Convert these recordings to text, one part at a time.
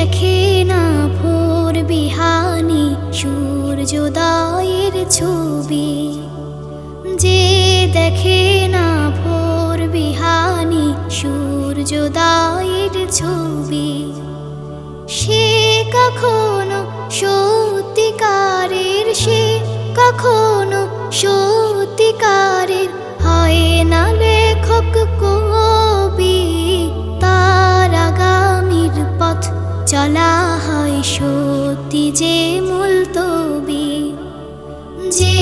দেখে না ভোর বিহানি সূর্যোদয়ের ছবি, যে দেখে না ভোর বিহানি সূর্যোদয়ের ছবি, সে কখনো সত্যিকারের, সে কখনো সত্যিকারের হয় না লেখক কবি। তার আগামীর পথ চলা হয় সত্যি যে মুলতবি, যে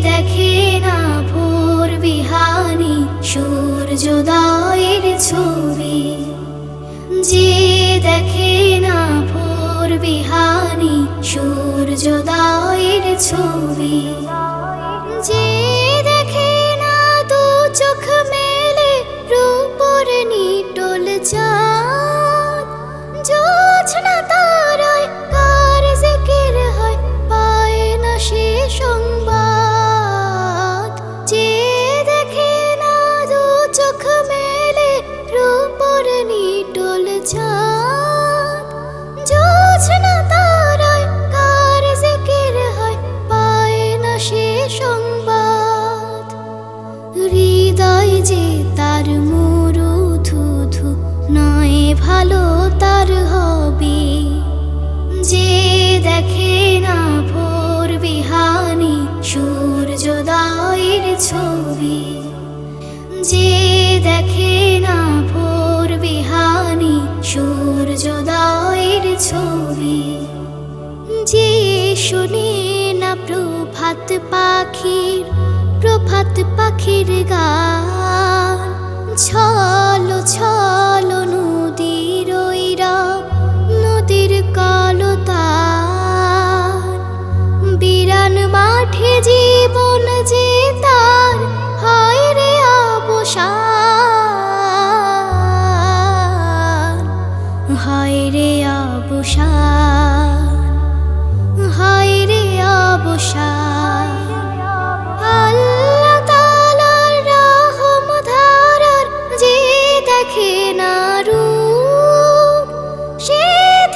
দেখে না ভোর বিহানি সূর্যোদয়ের ছবি, যে দেখে না ভোর বিহানি সূর্যোদয়ের ছবি, যে দেখে না দু চোখ মেলে রূপর নিটোল চাঁদ, জোছনা তারায় কার জিকির হয় পায় না সে সংবাদ, যে দেখে না দু চোখ মেলে রূপর নিটোল চাঁদ, জোছনা তারায় কার জিকির হয় পায় না সে সংবাদ। হৃদয় যে তার মরুধুধু নয় ভালো তার হবে, যে দেখে না ভোর বিহানি সূর্যোদয়ের ছবি, যে দেখে না ভোর বিহানি সূর্যোদয়ের ছবি, যে শোনে না প্রভাত পাখির গান, ছলো ছলো নদীর ঐরাব, নদীর কলতান, বিরান মাঠে জীবন যে তার হয় রে অবসান, হয় রে অবসান, হয় রে অবসান। আল্লাহ তাআলার রহম ধারার যে দেখে না রূপ, সে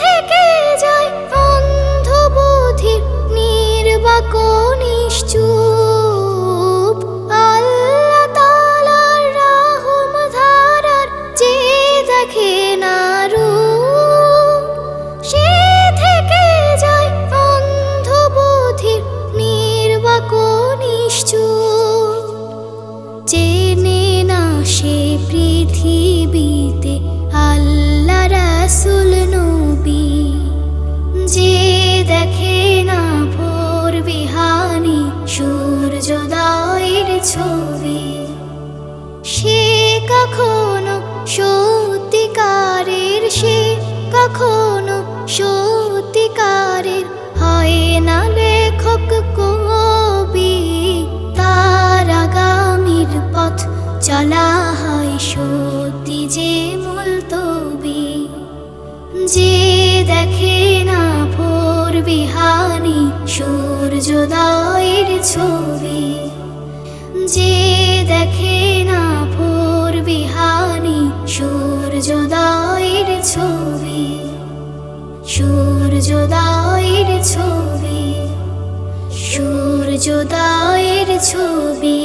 থেকে যায় অন্ধ বুদ্ধির নির্বাক নিশ্চুপ। আল্লাহ তাআলার রহম ধারার যে দেখে না রূপ, সে থেকে যায় অন্ধ বুদ্ধির নির্বাক নিশ্চুপ। চেনে না সে পৃথিবীতে আল্লাহ রাসূল নবী, যে দেখে না ভোর বিহানি সূর্যোদয়ের ছবি, সে কখনো সত্যিকারের, সে কখনো সত্যিকারের হয় না লেখক কবি। তার আগামীর পথ চলা হয় সত্যি যে মুলতবি, যে দেখে না ভোর বিহানি সূর্যোদয়ের ছবি, যে দেখে না ভোর বিহানি সূর্যোদয়ের ছবি, সূর্যোদয়ের ছবি, সূর্যোদয়ের ছবি।